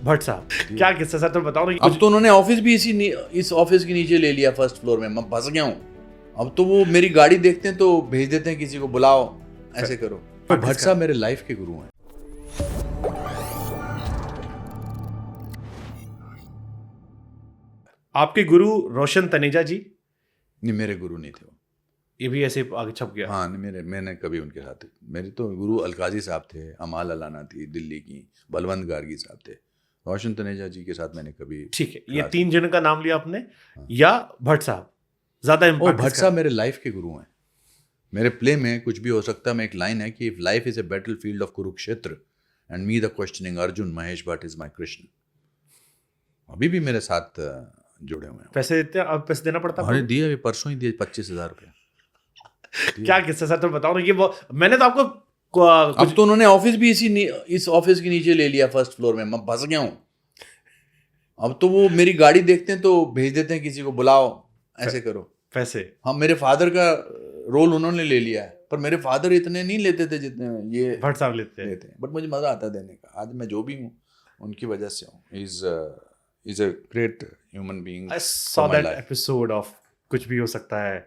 भट्ट साहब, क्या किस्सा सर, तो बताओ ना। अब तो उन्होंने ऑफिस भी इस ऑफिस के नीचे ले लिया, फर्स्ट फ्लोर में। मैं फंस गया हूँ। अब तो वो मेरी गाड़ी देखते हैं तो भेज देते हैं किसी को, बुलाओ ऐसे करो। तो भट्ट साहब मेरे लाइफ के गुरु हैं। आपके गुरु रोशन तनेजा जी? नहीं, मेरे गुरु नहीं थे वो। ये भी ऐसे आगे छप गया? हाँ, नहीं, मैंने कभी उनके साथ, मेरे तो गुरु अलकाजी साहब थे, अमाल अलाना थी दिल्ली की, बलवंत गार्गी साहब थे। रोशन तनेजा जी के साथ मैंने कभी। ठीक है, ये 3 जन का नाम लिया आपने। या भट्ट साहब ज्यादा इम्पैक्ट? भट्ट साहब मेरे लाइफ के गुरु हैं। मेरे प्ले में कुछ भी हो सकता है। मैं एक लाइन है कि if life is a battle field of Kurukshetra and me the questioning Arjun, Mahesh Bhatt is my Krishna. अभी भी मेरे साथ जुड़े हुए हैं। पैसे देते हैं? अब पैसे देना पड़ता है? दिए, अभी परसों ही दिए 25,000 रुपये। क्या किस्सा सर, तो बताओ ना। ये वो मैंने तो आपको अब तो उन्होंने ऑफिस भी इस ऑफिस के नीचे ले लिया, फर्स्ट फ्लोर में। मैं फंस गया हूँ। अब तो वो मेरी गाड़ी देखते हैं तो भेज देते हैं किसी को, बुलाओ ऐसे करो। पैसे? हाँ, मेरे फादर का रोल उन्होंने ले लिया है, पर मेरे फादर इतने नहीं लेते थे जितने ये भट्ट साहब लेते हैं। बट मुझे मजा आता है देने का। आज मैं जो भी हूँ उनकी वजह से हूँ। Is a great human being. I saw that episode of कुछ भी हो सकता है।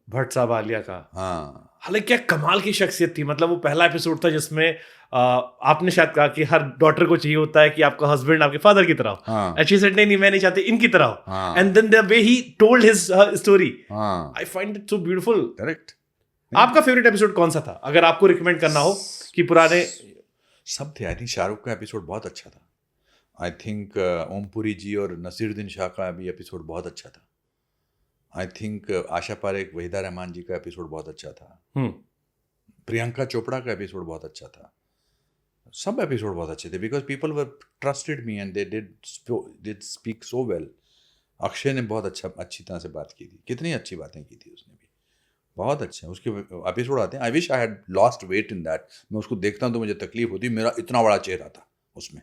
भट्ट साहब आलिया का। हाँ, हालांकि क्या कमाल की शख्सियत थी। मतलब वो पहला एपिसोड था जिसमें आपने शायद कहा कि हर डॉटर को चाहिए होता है कि आपका हस्बैंड आपके फादर की तरह हो। एंड शी सेड नहीं, मैं नहीं चाहती, इनकी तरह हो। And then the way he told his story, I find it so beautiful. Correct. आपका फेवरेट एपिसोड कौन सा था, अगर आपको रिकमेंड करना हो? कि पुराने सब थे। आई थिंक शाहरुख का एपिसोड बहुत अच्छा था। आई थिंक ओमपुरी जी और नसीरुद्दीन शाह का भी एपिसोड बहुत अच्छा था। आई थिंक आशा पारेख, वहीदा रहमान जी का एपिसोड बहुत अच्छा था। प्रियंका चोपड़ा का एपिसोड बहुत अच्छा था। सब एपिसोड बहुत अच्छे थे because people were trusted me and they did speak so well. Akshay ने बहुत अच्छी तरह से बात की थी। कितनी अच्छी बातें की थी उसने भी, बहुत अच्छे उसके एपिसोड आते हैं। आई wish I had lost weight in that. मैं उसको देखता हूँ तो मुझे तकलीफ होती। मेरा इतना बड़ा चेहरा था उसमें।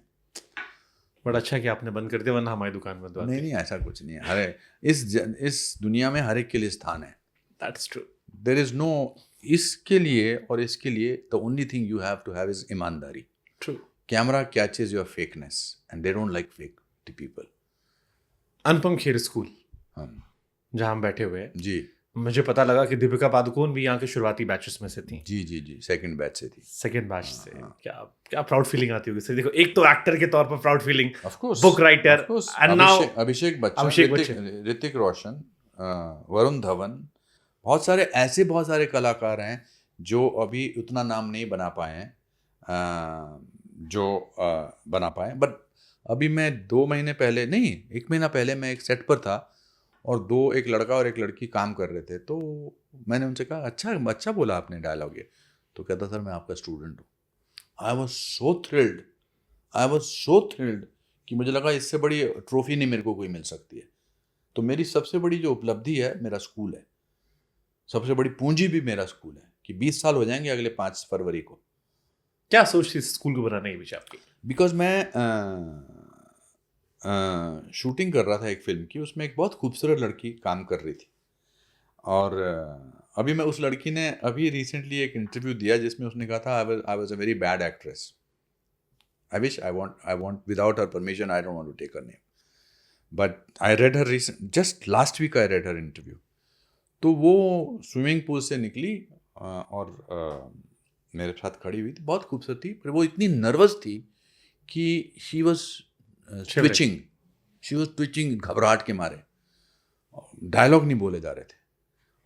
बड़ा अच्छा कि आपने बंद कर दिया, वरना हमारी दुकान में तो नहीं, ऐसा कुछ नहीं है। इस दुनिया में हर एक के लिए स्थान है। That's true. There is no इसके लिए और इसके लिए। The only thing you have to have is imaandari. True. Camera catches your fakeness and they don't like fake people. Anupam Kher school जहां हम बैठे हुए हैं जी, मुझे पता लगा कि दीपिका पादुकोण भी यहाँ के शुरुआती बैचेस में से थी। जी, सेकंड बैच से थी। सेकंड बैच से। क्या प्राउड फीलिंग आती होगी। देखो, एक तो एक्टर के तौर पर proud feeling, of course, book writer, and now Abhishek Bachchan, Hrithik Roshan, Varun Dhawan, बहुत सारे कलाकार हैं जो अभी उतना नाम नहीं बना पाए हैं बना पाए। बट अभी मैं 2 महीने पहले, नहीं 1 महीना पहले, मैं एक सेट पर था और एक लड़का और एक लड़की काम कर रहे थे। तो मैंने उनसे कहा, अच्छा बोला आपने डायलॉग ये। तो कहता, सर मैं आपका स्टूडेंट हूँ। आई वॉज सो थ्रिल्ड कि मुझे लगा इससे बड़ी ट्रॉफी नहीं मेरे को कोई मिल सकती है। तो मेरी सबसे बड़ी जो उपलब्धि है मेरा स्कूल है। सबसे बड़ी पूंजी भी मेरा स्कूल है कि 20 साल हो जाएंगे अगले 5 फरवरी को। क्या सोच थी स्कूल को बनाने के पीछे आपकी? बिकॉज मैं शूटिंग कर रहा था एक फिल्म की। उसमें एक बहुत खूबसूरत लड़की काम कर रही थी और अभी मैं उस लड़की ने अभी रिसेंटली एक इंटरव्यू दिया जिसमें उसने कहा था, I was a very bad actress. I wish I want without her permission, I don't want to take her name, but I read her just last week I read her interview. तो वो swimming pool से निकली और मेरे साथ खड़ी हुई थी। बहुत खूबसूरत थी, पर वो इतनी नर्वस थी कि शी वॉज ट्विचिंग घबराहट के मारे। डायलॉग नहीं बोले जा रहे थे।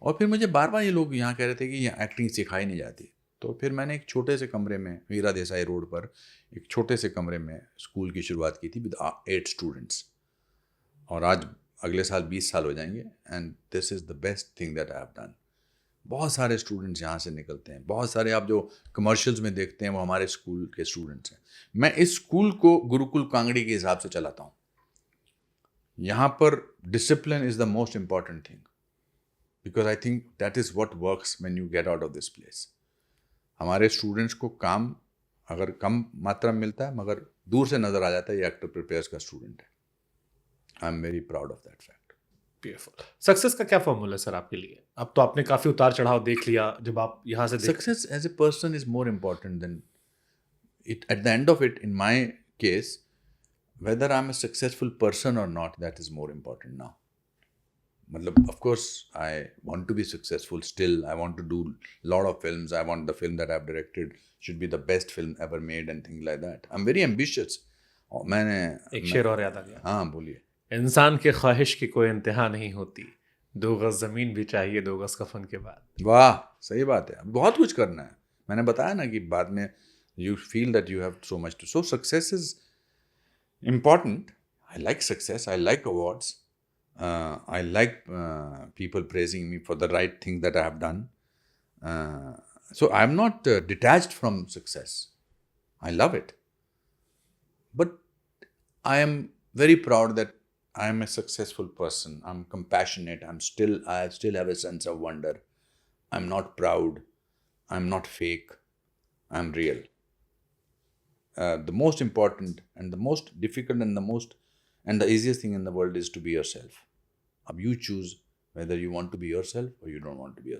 और फिर मुझे बार बार ये लोग यहाँ कह रहे थे कि यहाँ एक्टिंग सिखाई नहीं जाती। तो फिर मैंने एक छोटे से कमरे में, वीरा देसाई रोड पर एक छोटे से कमरे में स्कूल की शुरुआत की थी विद 8 स्टूडेंट्स। और आज अगले साल 20 साल हो जाएंगे and this is the best thing that I have done. बहुत सारे स्टूडेंट्स यहाँ से निकलते हैं। बहुत सारे आप जो कमर्शियल्स में देखते हैं वो हमारे स्कूल के स्टूडेंट्स हैं। मैं इस स्कूल को गुरुकुल कांगड़ी के हिसाब से चलाता हूँ। यहाँ पर discipline is the most important thing because I think that is what works when you get out of this place. हमारे स्टूडेंट्स को काम अगर कम मात्रा में मिलता है मगर दूर से नज़र आ जाता है ये एक्टर प्रिपेयर्स का स्टूडेंट है। I am very proud of that fact. Beautiful. Success का क्या फॉर्मूला है सर आपके लिए? अब तो आपने काफी उतार चढ़ाव देख लिया। जब आप यहाँ से success as a person is more important than it. At the end of it, in my case, whether I'm a successful person or not, that is more important now. Matlab, of course, I want to be successful still. I want to do a lot of films. I want the film that I've directed should be the best film ever made and things like that. I'm very ambitious. एक शेर और याद आ गया, हाँ बोलिए। इंसान के ख्वाहिश की कोई इंतहा नहीं होती, 2 गज जमीन भी चाहिए 2 गज कफन के बाद। वाह, सही बात है। बहुत कुछ करना है। मैंने बताया ना कि बाद में you feel that you have so much to. So success is important. I like success. I like awards. I like people praising me for the right thing that I have done. So I'm not detached from success. I love it. But I am very proud that I am a successful person. I'm compassionate. I still have a sense of wonder. I'm not proud. I'm not fake. I'm real. The most important and the most difficult and the easiest thing in the world is to be yourself. You choose whether you want to be yourself or you don't want to be yourself.